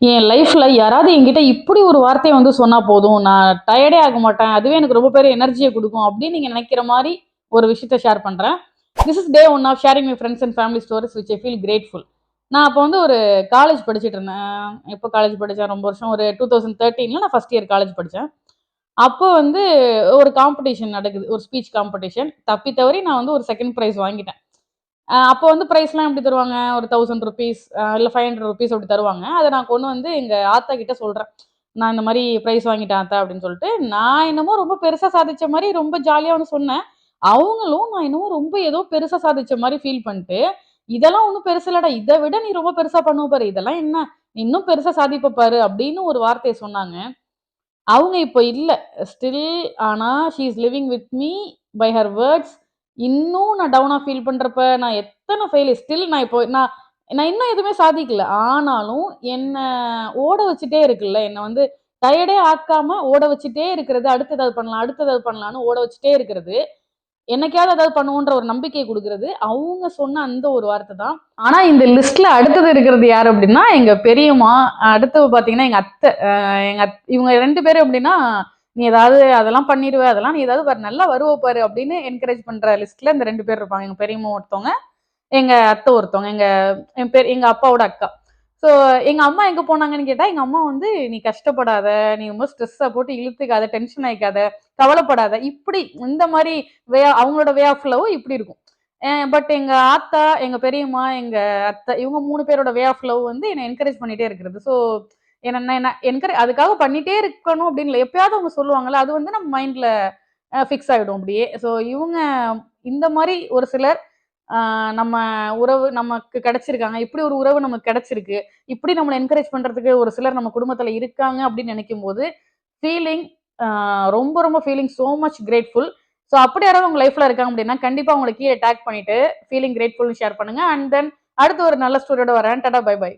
என் லைஃப்ல யாராவது என்கிட்ட இப்படி ஒரு வார்த்தையை வந்து சொன்னா போதும், நான் டயர்டே ஆக மாட்டேன், அதுவே எனக்கு ரொம்ப பெரிய எனர்ஜியை கொடுக்கும் அப்படின்னு நீங்க நினைக்கிற மாதிரி ஒரு விஷயத்த ஷேர் பண்றேன். This is day one of sharing my friends and family stories which I feel grateful. நான் அப்போ வந்து ஒரு காலேஜ் படிச்சுட்டு இருந்தேன். எப்போ காலேஜ் படித்தேன், ரொம்ப வருஷம், ஒரு 2013ல நான் ஃபர்ஸ்ட் இயர் காலேஜ் படித்தேன். அப்போ வந்து ஒரு காம்படிஷன் நடக்குது, ஒரு ஸ்பீச் காம்படிஷன். தப்பி தவறி நான் வந்து ஒரு செகண்ட் ப்ரைஸ் வாங்கிட்டேன். அப்போ வந்து ப்ரைஸ்லாம் எப்படி தருவாங்க, ஒரு ₹1000 இல்ல ₹500 அப்படி தருவாங்க. அத நான் கொண்டு வந்து எங்க ஆத்தா கிட்ட சொல்றேன். நான் இந்த மாரி பிரைஸ் வாங்கிட்டேன் ஆத்தா அப்படின்னு சொல்லிட்டு. நான் என்னமோ ரொம்ப பெருசா சாதிச்ச மாரி ரொம்ப ஜாலியா வந்து சொன்னேன். அவங்களும் நான் என்னமோ ரொம்ப ஏதோ பெருசா சாதிச்ச மாரி ஃபீல் பண்ணிட்டு, "இதெல்லாம் ஒண்ணும் பெருசு இல்லடா. இத விட நீ ரொம்ப பெருசா பண்ணுவ பாரு. இதெல்லாம் என்ன? நீ இன்னும் பெருசா சாதிப்ப பாரு" அப்படின்னு ஒரு வார்த்தைய சொன்னாங்க. அவங்க இப்போ இல்ல. ஸ்டில் ஆனா she is living with me by her words. இன்னும் நான் டவுனா ஃபீல் பண்றப்ப, நான் எத்தன ஃபெயிலியர் ஸ்டில் நான் இப்போ நான் நான் இன்னும் எதுவுமே சாதிக்கல. ஆனாலும் என்ன ஓட வச்சுட்டே இருக்குல்ல. என்ன வந்து டயர்டே ஆக்காம ஓட வச்சுட்டே இருக்கிறது. அடுத்து ஏதாவது பண்ணலாம், அடுத்து ஏதாவது பண்ணலான்னு ஓட வச்சுட்டே இருக்கிறது. என்னைக்காவது ஏதாவது பண்ணுவோன்ற ஒரு நம்பிக்கை குடுக்குறது, அவங்க சொன்ன அந்த ஒரு வார்த்தை தான். ஆனா இந்த லிஸ்ட்ல அடுத்தது இருக்கிறது யாரு அப்டின்னா, எங்க பெரியம்மா. அடுத்தது பார்த்தீங்கன்னா, எங்க அத்தை. இவங்க 2 பேரும் எப்டின்னா, "நீ ஏதாவது அதெல்லாம் பண்ணிருவ. அதெல்லாம் நீ ஏதாவது பாரு, நல்லா வருவ பாரு" அப்டின்னு என்கரேஜ் பண்ற லிஸ்ட்ல இந்த 2 பேர் இருப்பாங்க. எங்க பெரியம்மா ஒருத்தவங்க, எங்க அத்தை ஒருத்தவங்க. எங்க அப்பாவோட அக்கா. ஸோ எங்க அம்மா எங்க போனாங்கன்னு கேட்டா, எங்க அம்மா வந்து, "நீ கஷ்டப்படாத, நீ ரொம்ப ஸ்ட்ரெஸ்ஸ போட்டு இழுத்துக்காத, டென்ஷன் ஆயிக்காத, கவலைப்படாத." இப்படி இந்த மாரி அவங்களோட வே ஆஃப் லவ் இப்படி இருக்கும். பட் எங்க ஆத்தா, எங்க பெரியம்மா, எங்க அத்தை இவங்க 3 பேரோட வே ஆஃப் லவ் வந்து என்ன என்கரேஜ் பண்ணிட்டே இருக்கிறது. ஸோ என்ன என்ன அதுக்காக பண்ணிட்டே இருக்கணும் அப்படின்னு இல்ல. எப்பயாவது அவங்க சொல்லுவாங்கல்ல, அது வந்து நம்ம மைண்ட்ல ஃபிக்ஸ் ஆயிடும் அப்படியே. ஸோ இவங்க இந்த மாரி ஒரு சிலர் நம்ம உறவு நமக்கு கிடைச்சிருக்காங்க. இப்படி ஒரு உறவு நமக்கு கிடைச்சிருக்கு. இப்படி நம்மள என்கரேஜ் பண்றதுக்கு ஒரு சிலர் நம்ம குடும்பத்துல இருக்காங்க அப்படின்னு நினைக்கும்போது, ஃபீலிங் அ ரொம்ப ரொம்ப feeling so much grateful. So அப்படி யாராவது உங்க லைஃப்ல இருக்காங்க அப்படின்னா, கண்டிப்பா அவங்கள கீழ டாக் பண்ணிட்டு, ஃபீலிங் கிரேட்ஃபுல்னு ஷேர் பண்ணுங்க. அண்ட் தென் அடுத்து ஒரு நல்ல ஸ்டோரியோட வரேன். Tata bye by.